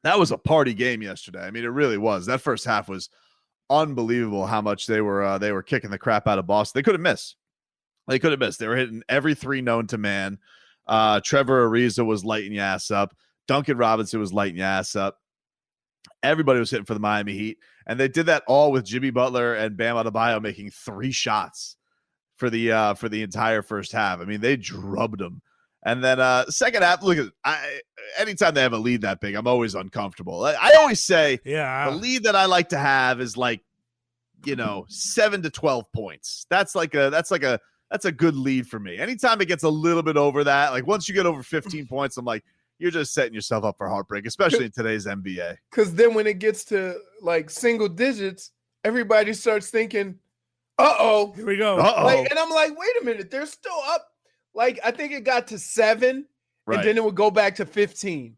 that was a party game yesterday. I mean, it really was. That first half was unbelievable how much they were kicking the crap out of Boston. They couldn't miss. They couldn't miss. They were hitting every three known to man. Trevor Ariza was lighting your ass up. Duncan Robinson was lighting your ass up. Everybody was hitting for the Miami Heat, and they did that all with Jimmy Butler and Bam Adebayo making 3 shots for the entire first half. I mean, they drubbed them. And then second half, look at anytime they have a lead that big, I'm always uncomfortable. I always say the lead that I like to have is 7 to 12 points. That's a good lead for me. Anytime it gets a little bit over that, like once you get over 15 points, I'm like, you're just setting yourself up for heartbreak, especially in today's NBA. Because then when it gets to single digits, everybody starts thinking, uh-oh. Here we go. And I'm like, wait a minute, they're still up. I think it got to 7, right, and then it would go back to 15.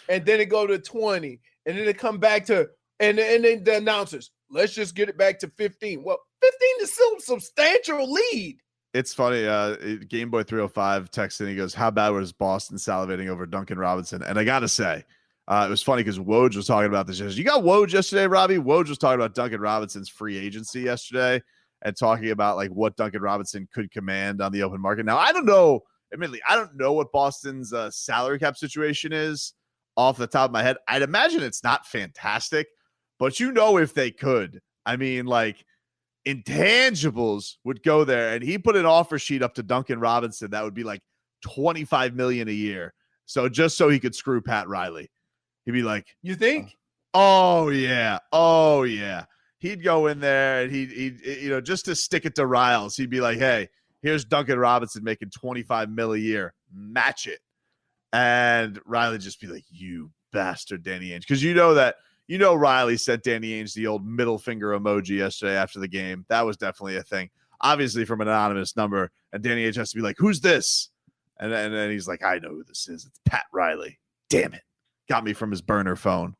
And then it go to 20. And then it come back to, and then the announcers, let's just get it back to 15. Well, 15 is still a substantial lead. It's funny. Gameboy 305 texted and he goes, how bad was Boston salivating over Duncan Robinson? And I got to say, it was funny because Woj was talking about this. You got Woj yesterday, Robbie? Woj was talking about Duncan Robinson's free agency yesterday and talking about what Duncan Robinson could command on the open market. Now, I don't know. Admittedly, I don't know what Boston's salary cap situation is off the top of my head. I'd imagine it's not fantastic, but if they could, I mean, intangibles would go there, and he put an offer sheet up to Duncan Robinson that would be $25 million a year. So just so he could screw Pat Riley, he'd be like, "You think? Oh yeah, He'd go in there and he'd just to stick it to Riles, he'd be like, hey, here's Duncan Robinson making $25 million a year, match it, and Riley just be like, you bastard, Danny Ainge, because Riley sent Danny Ainge the old middle finger emoji yesterday after the game. That was definitely a thing, obviously from an anonymous number. And Danny Ainge has to be like, who's this? And then he's like, I know who this is. It's Pat Riley. Damn it. Got me from his burner phone.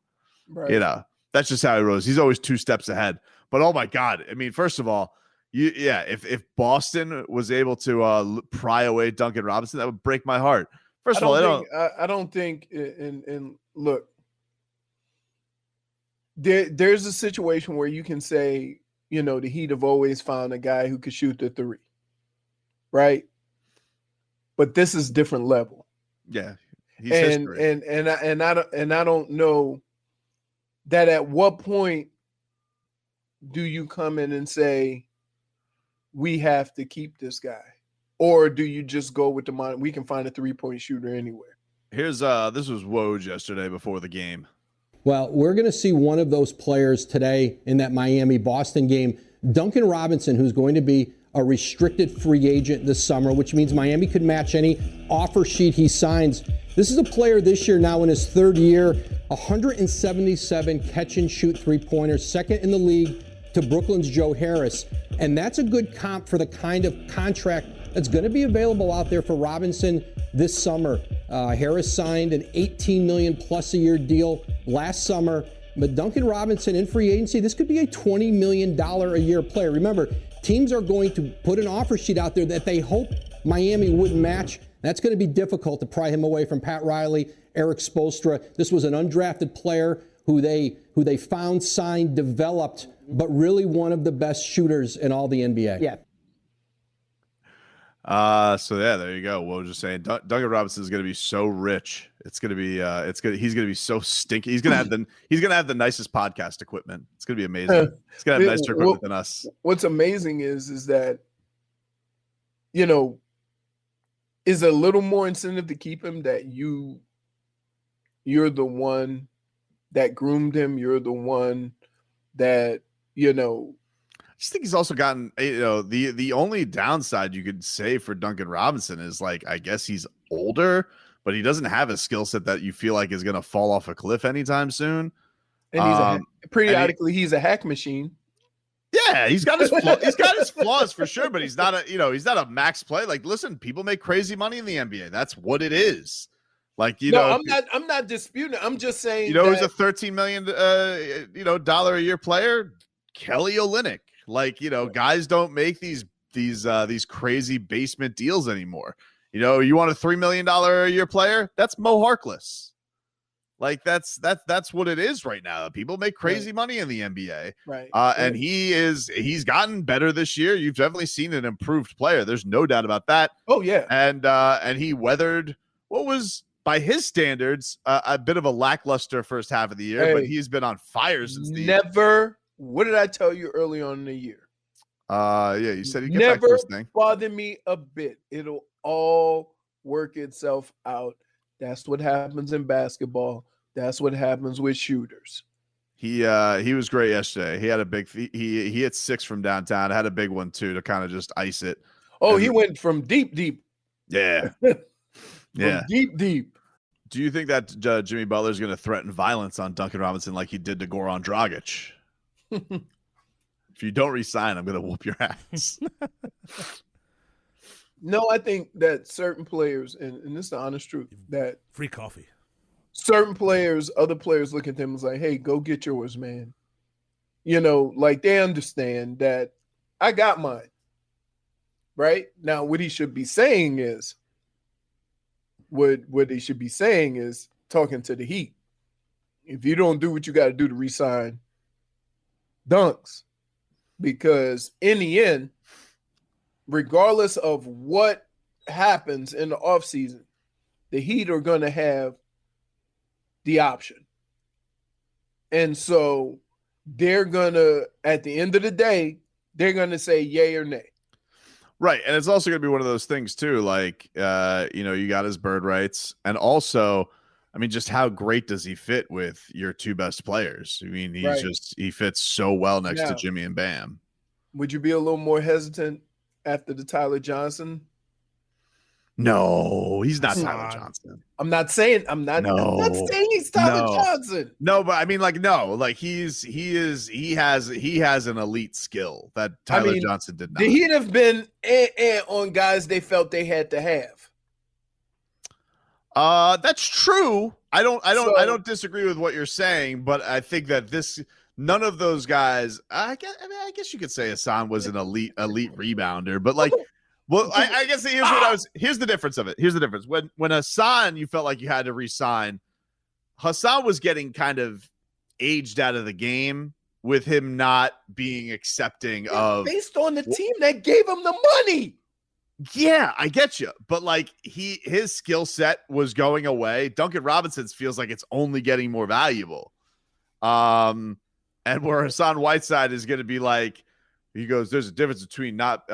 Right. That's just how he rolls. He's always 2 steps ahead. But, oh, my God. I mean, first of all, if Boston was able to pry away Duncan Robinson, that would break my heart. First of all, I don't think and look, there's a situation where you can say, the Heat have always found a guy who could shoot the 3, right? But this is different level. Yeah, he's history. And I don't know that at what point do you come in and say we have to keep this guy, or do you just go with the mind we can find a 3-point shooter anywhere? Here's this was Woj yesterday before the game. Well, we're going to see one of those players today in that Miami-Boston game, Duncan Robinson, who's going to be a restricted free agent this summer, which means Miami could match any offer sheet he signs. This is a player this year now in his 3rd year, 177 catch-and-shoot three-pointers, second in the league to Brooklyn's Joe Harris. And that's a good comp for the kind of contract that's going to be available out there for Robinson this summer. Harris signed an $18 million plus a year deal last summer. But Duncan Robinson in free agency, this could be a $20 million a year player. Remember, teams are going to put an offer sheet out there that they hope Miami wouldn't match. That's going to be difficult to pry him away from Pat Riley, Eric Spoelstra. This was an undrafted player who they found, signed, developed, but really one of the best shooters in all the NBA. Yeah. So yeah, there you go. What was just saying, Duncan Robinson is going to be so rich. It's going to be, he's going to be so stinky. He's going to have the nicest podcast equipment. It's going to be amazing. He's going to have nicer equipment than us. What's amazing is that, is a little more incentive to keep him that you're the one that groomed him. You're the one that, I just think he's also gotten, the only downside you could say for Duncan Robinson is I guess he's older, but he doesn't have a skill set that you feel like is going to fall off a cliff anytime soon. And he's a hack machine. Yeah, he's got his flaws for sure, but he's not a max play. Listen, people make crazy money in the NBA. That's what it is. I'm not disputing. I'm just saying. Who's a $13 million dollar a year player? Kelly Olynyk. Guys don't make these crazy basement deals anymore. You want a $3 million a year player? That's Mo Harkless. Like that's what it is right now. People make crazy money in the NBA. Right. And he's gotten better this year. You've definitely seen an improved player. There's no doubt about that. Oh yeah. And he weathered what was, by his standards, a bit of a lackluster first half of the year, but he's been on fire since what did I tell you early on in the year? Yeah, you said he'd get back to this thing. Bother me a bit. It'll all work itself out. That's what happens in basketball. That's what happens with shooters. He was great yesterday. He had a big he hit 6 from downtown. Had a big one too to kind of just ice it. Oh, he went from deep. Yeah. Yeah. Deep. Do you think that Jimmy Butler's going to threaten violence on Duncan Robinson like he did to Goran Dragic? If you don't resign, I'm going to whoop your ass. No, I think that certain players, and this is the honest truth, that free coffee. Certain players, other players look at them and say, hey, go get yours, man. Like they understand that I got mine. Right? Now, what he should be saying is, what he should be saying is talking to the Heat. If you don't do what you got to do to re-sign Dunks, because in the end, regardless of what happens in the offseason, the Heat are going to have the option. And so they're going to, at the end of the day, they're going to say yay or nay. Right. And it's also going to be one of those things too. Like, you got his bird rights. And also, I mean, just how great does he fit with your two best players? I mean, he fits so well next to Jimmy and Bam. Would you be a little more hesitant after the Tyler Johnson? No, he's not Tyler Johnson. I'm not saying he's Tyler Johnson. No, but I mean, he has an elite skill that Tyler Johnson did not. The Heat have been on guys they felt they had to have. That's true. I don't disagree with what you're saying, but I think that none of those guys. I guess you could say Hassan was an elite rebounder, but like. Well, I guess here's the difference of it. Here's the difference. When Hassan, you felt like you had to re-sign, Hassan was getting kind of aged out of the game with him not being accepting of based on the team that gave him the money. Yeah, I get you. But like his skill set was going away. Duncan Robinson's feels like it's only getting more valuable. And where Hassan Whiteside is going to be like, he goes, there's a difference between not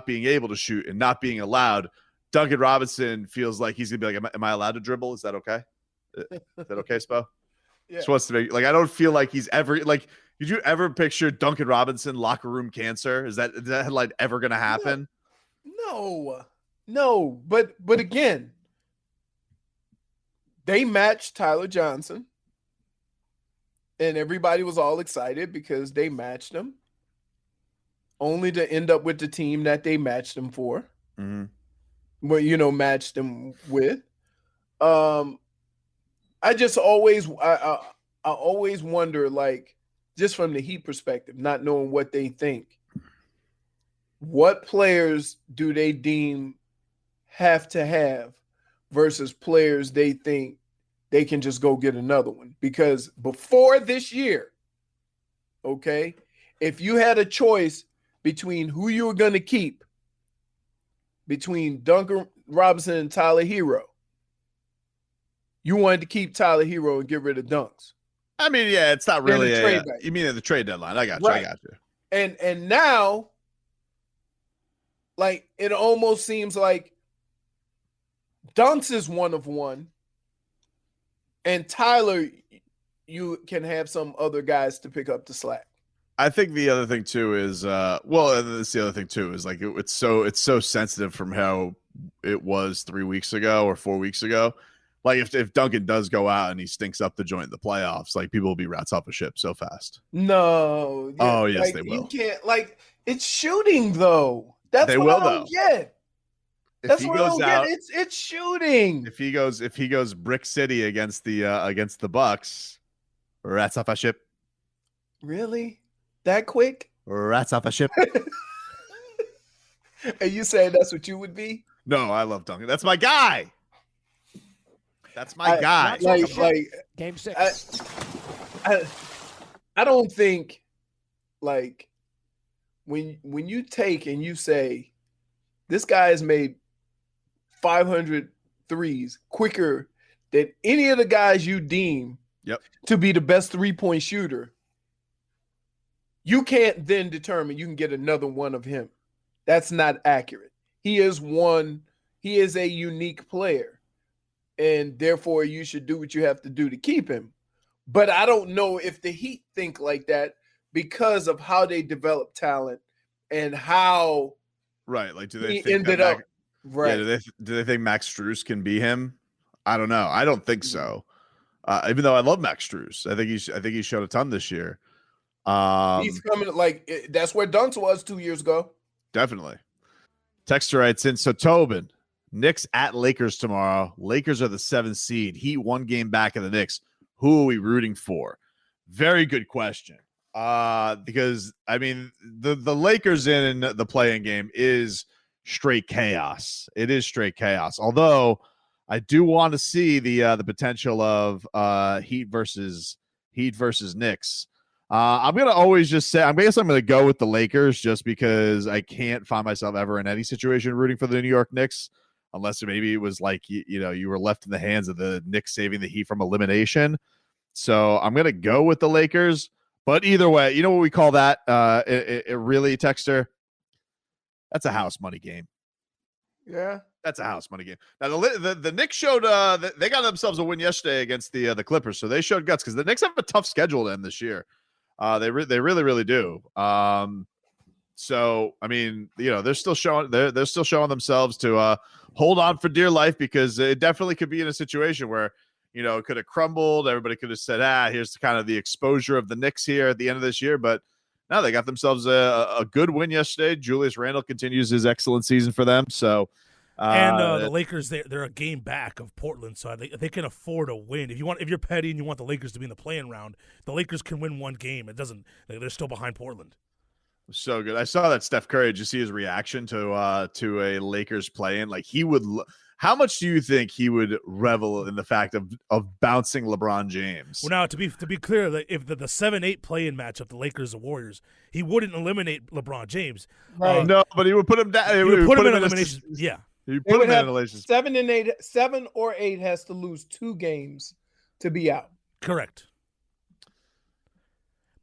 being able to shoot and not being allowed. Duncan Robinson feels like he's going to be like, am I allowed to dribble? Is that okay? Is that okay, Spo? Yeah. Just wants to make, like, I don't feel like he's ever, like, did you ever picture Duncan Robinson locker room cancer? Is that headline ever going to happen? No. But again, they matched Tyler Johnson and everybody was all excited because they matched him. Only to end up with the team that they matched them for. Mm-hmm. Well, matched them with. I always wonder, like, just from the Heat perspective, not knowing what they think, what players do they deem have to have versus players they think they can just go get another one? Because before this year, okay, if you had a choice between who you were going to keep between Duncan Robinson and Tyler Hero, you wanted to keep Tyler Hero and get rid of Dunks. I mean, yeah, it's not really you mean at the trade deadline. I got you. And now, like, it almost seems like Dunks is one of one, and Tyler, you can have some other guys to pick up the slack. I think the other thing too is like it's so sensitive from how it was 3 weeks ago or 4 weeks ago. Like if Duncan does go out and he stinks up the joint in the playoffs, like people will be rats off a ship so fast. No. Oh yes, they will. You can't, like, it's shooting though. That's what I don't get. That's what I don't get. It's shooting. If he goes Brick City against the Bucks, rats off a ship. Really? That quick? Rats off a ship. And you saying that's what you would be? No, I love Duncan. That's my guy. That's my guy. Game 6. I don't think like when you take and you say this guy has made 500 threes quicker than any of the guys you deem to be the best 3-point shooter, you can't then determine you can get another one of him. That's not accurate. He is a unique player, and therefore you should do what you have to do to keep him. But I don't know if the Heat think like that because of how they develop talent and how like do they he think ended up right. Yeah, do they think Max Strus can be him? I don't know. I don't think so. Even though I love Max Strus, I think he showed a ton this year. He's coming that's where Dunks was 2 years ago. Definitely. Texter writes in, so Tobin, Knicks at Lakers tomorrow. Lakers are the 7th seed. Heat 1 game back of the Knicks. Who are we rooting for? Very good question. Because I mean the Lakers in the play-in game is straight chaos. It is straight chaos. Although I do want to see the potential of Heat versus Knicks. I'm gonna always just say I'm gonna go with the Lakers just because I can't find myself ever in any situation rooting for the New York Knicks unless maybe it was like you were left in the hands of the Knicks saving the Heat from elimination. So I'm gonna go with the Lakers. But either way, you know what we call that? It really, Texter? That's a house money game. Yeah, that's a house money game. Now the Knicks showed they got themselves a win yesterday against the Clippers, so they showed guts because the Knicks have a tough schedule to end this year. They really do. So I mean, they're still showing themselves to hold on for dear life because it definitely could be in a situation where it could have crumbled. Everybody could have said, here's kind of the exposure of the Knicks here at the end of this year. But now they got themselves a good win yesterday. Julius Randle continues his excellent season for them. So, and the Lakers, they're a game back of Portland, so they can afford a win. If you're petty and you want the Lakers to be in the play-in round, the Lakers can win one game. They're still behind Portland. So good. I saw that Steph Curry. Did you see his reaction to a Lakers play-in? Like he would. How much do you think he would revel in the fact of bouncing LeBron James? Well, now to be clear, if the 7-8 play-in matchup, the Lakers and Warriors, he wouldn't eliminate LeBron James. Right. No, but he would put him down. He would put him in elimination. Yeah. He put him in elimination. 7 and 8. 7 or 8 has to lose 2 games to be out. Correct.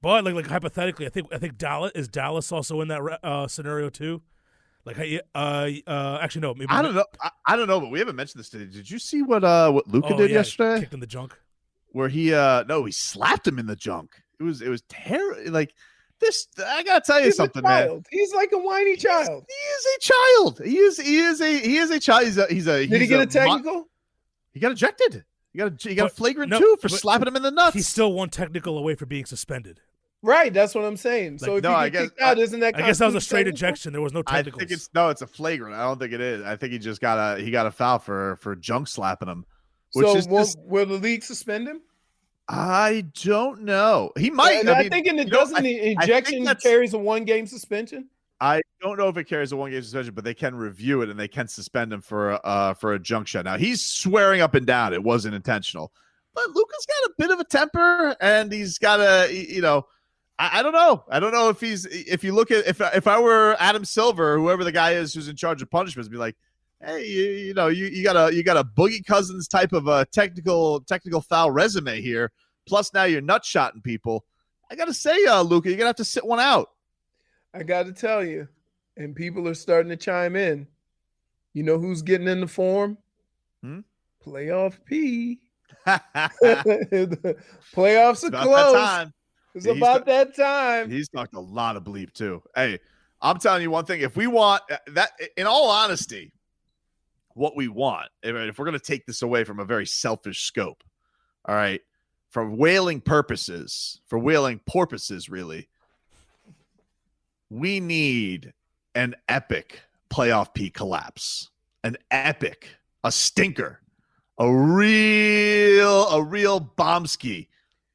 But like hypothetically, I think Dallas also in that scenario too. Like, actually, no. Maybe I don't know. I don't know, but we haven't mentioned this today. Did you see what Luka did yesterday? Kicked in the junk. Where he slapped him in the junk. It was terrible. Like this, I gotta tell you something, man. He's like a whiny child. He is a child. He is a child. Did he get a technical? He got ejected. He got a flagrant 2 for slapping him in the nuts. He's still 1 technical away from being suspended. Right, that's what I'm saying. So if you get kicked out, isn't that? I guess that was a straight ejection. There was no technicals. I think it's a flagrant. I don't think it is. I think he just got a foul for junk slapping him. Will the league suspend him? I don't know. He might. The ejection carries a 1-game suspension? I don't know if it carries a 1-game suspension, but they can review it and they can suspend him for a junk shot. Now he's swearing up and down it wasn't intentional, but Luka's got a bit of a temper and he's got I don't know. I don't know if you look at if I were Adam Silver, or whoever the guy is who's in charge of punishments, be like, hey, you got a Boogie Cousins type of a technical foul resume here. Plus now you're nut shotting people. I gotta say, Luka, you're gonna have to sit one out. I gotta tell you, and people are starting to chime in. You know who's getting in the form? Playoff P. The playoffs are close. It's about that time. He's talked a lot of bleep too. Hey, I'm telling you one thing. If we want that, in all honesty, what we want, if we're going to take this away from a very selfish scope, all right, for whaling porpoises, really, we need an epic playoff P collapse, a stinker, a real bombski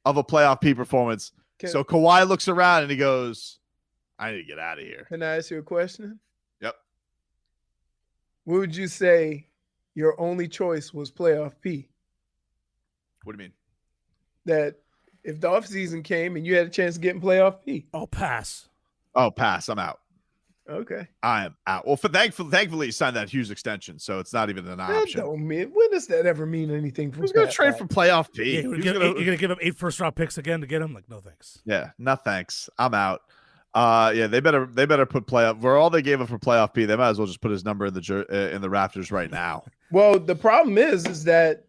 of a playoff P performance. So Kawhi looks around and he goes, I need to get out of here. Can I ask you a question? Yep. What would you say your only choice was playoff P? What do you mean? That if the offseason came and you had a chance to get in playoff P. Oh, pass. Oh, pass. I'm out. Okay. I am out. Well, thankfully, he signed that huge extension, so it's not even an option. When does that ever mean anything? Who's going to trade for playoff P? Yeah, you're going to give him 8 first-round picks again to get him? Like, no thanks. Yeah, no thanks. I'm out. Yeah, they better put playoff for all they gave up for playoff P. They might as well just put his number in the rafters right now. Well, the problem is that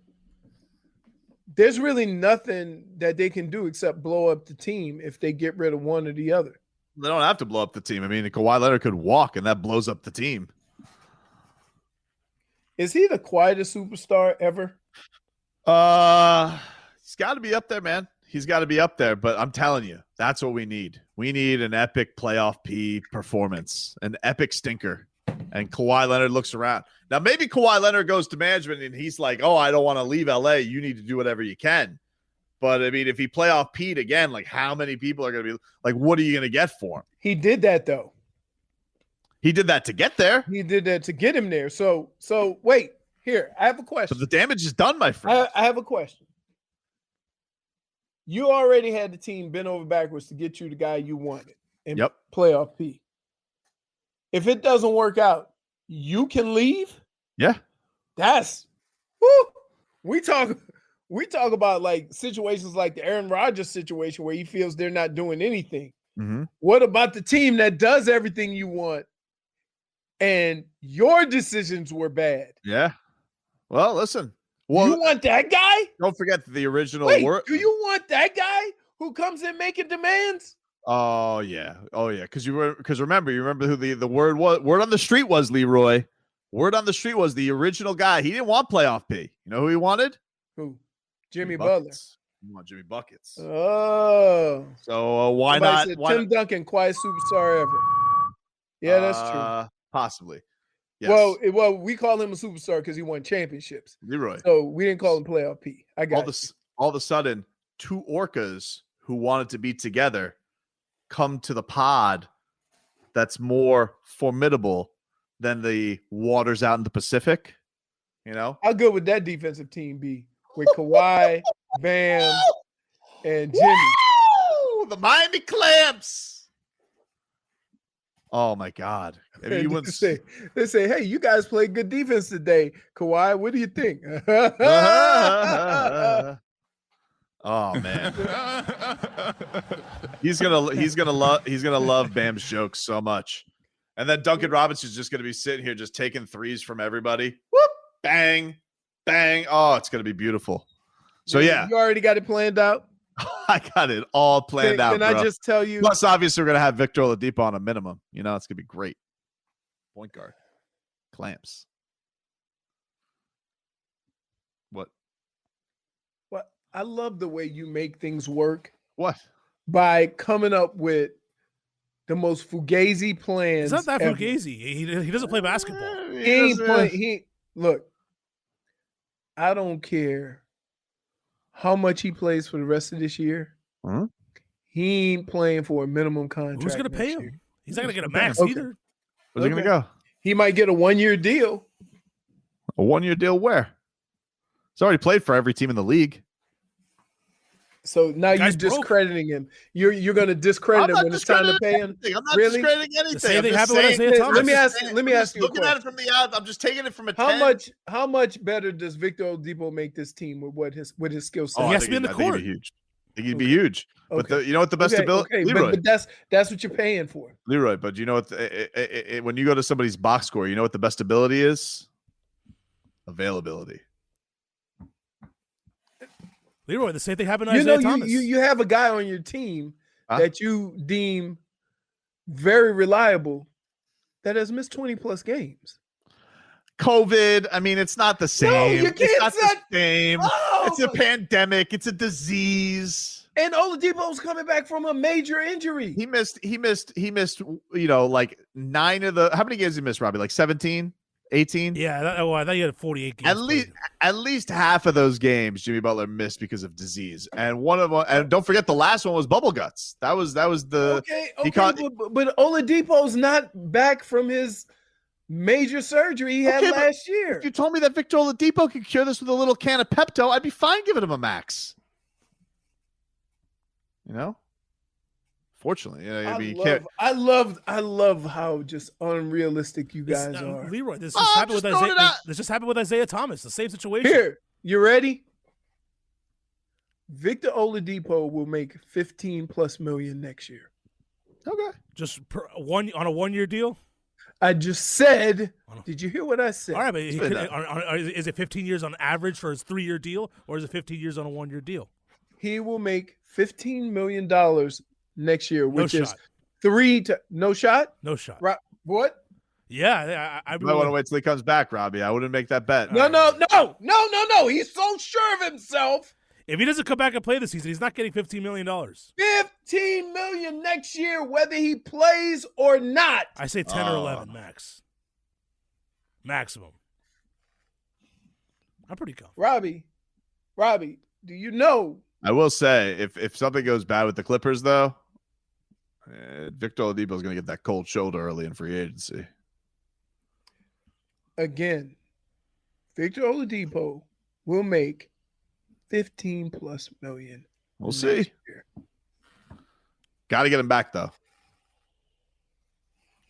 there's really nothing that they can do except blow up the team if they get rid of one or the other. They don't have to blow up the team. I mean, Kawhi Leonard could walk, and that blows up the team. Is he the quietest superstar ever? He's got to be up there, man. He's got to be up there. But I'm telling you, that's what we need. We need an epic playoff P performance, an epic stinker. And Kawhi Leonard looks around. Now, maybe Kawhi Leonard goes to management, and he's like, "Oh, I don't want to leave LA. You need to do whatever you can." But, I mean, if he playoff Pete again, like how many people are going to be – like what are you going to get for him? He did that, though. He did that to get there. He did that to get him there. So wait, here, I have a question. But the damage is done, my friend. I have a question. You already had the team bent over backwards to get you the guy you wanted in playoff P. If it doesn't work out, you can leave? Yeah. That's – whoo, we talk about like situations like the Aaron Rodgers situation where he feels they're not doing anything. Mm-hmm. What about the team that does everything you want and your decisions were bad? Yeah. Well, listen. Well, you want that guy? Don't forget the original word. Do you want that guy who comes in making demands? Oh yeah. Because you remember who the word was. Word on the street was Leroy. Word on the street was the original guy. He didn't want playoff P. You know who he wanted? Who? Jimmy Butler. You want Jimmy Buckets. Oh. So why not? Tim Duncan, quiet superstar ever. Yeah, that's true. Possibly. Yes. Well, we call him a superstar because he won championships. Leroy. So we didn't call him playoff P. I got all of a sudden, two orcas who wanted to be together come to the pod that's more formidable than the waters out in the Pacific. You know? How good would that defensive team be? With Kawhi, Bam, and Jimmy. Woo! The Miami Clamps. Oh, my God. I mean, they say, hey, you guys played good defense today. Kawhi, what do you think? Oh, man. He's gonna love Bam's jokes so much. And then Duncan Robinson's just gonna be sitting here just taking threes from everybody. Whoop, bang. Bang. Oh, it's going to be beautiful. So, yeah. You already got it planned out? I got it all planned out, Can I just tell you? Plus, obviously, we're going to have Victor Oladipo on a minimum. You know, it's going to be great. Point guard. Clamps. What? I love the way you make things work. What? By coming up with the most fugazi plans. It's not that fugazi. He doesn't play basketball. Look. I don't care how much he plays for the rest of this year. Mm-hmm. He ain't playing for a minimum contract. Who's going to pay him? He's not going to get a max either. Where's he going to go? He might get a 1-year deal. A 1-year deal where? He's already played for every team in the league. So now you're discrediting him. You're going to discredit him when it's time to pay him. I'm not discrediting anything. Let me ask you a question. Looking at it from the out, I'm just taking it from a 10. How much better does Victor Oladipo make this team with his skill set? He has to be in the court. I think he'd be huge. But you know what the best ability? Leroy. But that's what you're paying for. Leroy, but you know what? When you go to somebody's box score, you know what the best ability is? Availability. Leroy, the same thing happened to Isaiah Thomas. You have a guy on your team that you deem very reliable that has missed 20-plus games. COVID, I mean, it's not the same. No, you can't it's not the same. Oh. It's a pandemic. It's a disease. And Oladipo's coming back from a major injury. He missed, you know, like 9 of the – how many games he missed, Robbie? Like 17? 18? Yeah, I thought you had 48 games. At least half of those games Jimmy Butler missed because of disease, and one of them. And don't forget, the last one was bubble guts. That was the okay. But Oladipo's not back from his major surgery he had last year. If you told me that Victor Oladipo could cure this with a little can of Pepto, I'd be fine giving him a max. You know? Fortunately, I love how just unrealistic you guys are. Leroy, this just happened with Isaiah. This just happened with Isaiah Thomas. The same situation. Here, you ready? Victor Oladipo will make $15+ million next year. Okay, just on a 1-year deal. I just said. Did you hear what I said? All right, but is it 15 years on average for his 3-year deal, or is it 15 years on a 1-year deal? He will make $15 million next year, which is no shot. No shot. Right? What? Yeah, I might want to wait till he comes back, Robbie. I wouldn't make that bet. No. He's so sure of himself. If he doesn't come back and play this season, he's not getting $15 million. $15 million next year, whether he plays or not. I say 10 or 11 max. Maximum. I'm pretty confident. Robbie, do you know? I will say, if something goes bad with the Clippers, though, Victor Oladipo is going to get that cold shoulder early in free agency. Again, Victor Oladipo will make $15+ million. We'll see. Got to get him back, though.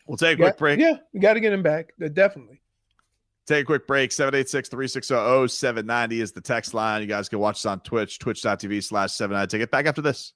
We'll take a quick break. Yeah, we got to get him back. Definitely. Take a quick break. 786-360-0790 is the text line. You guys can watch us on Twitch, twitch.tv/790. Take it back after this.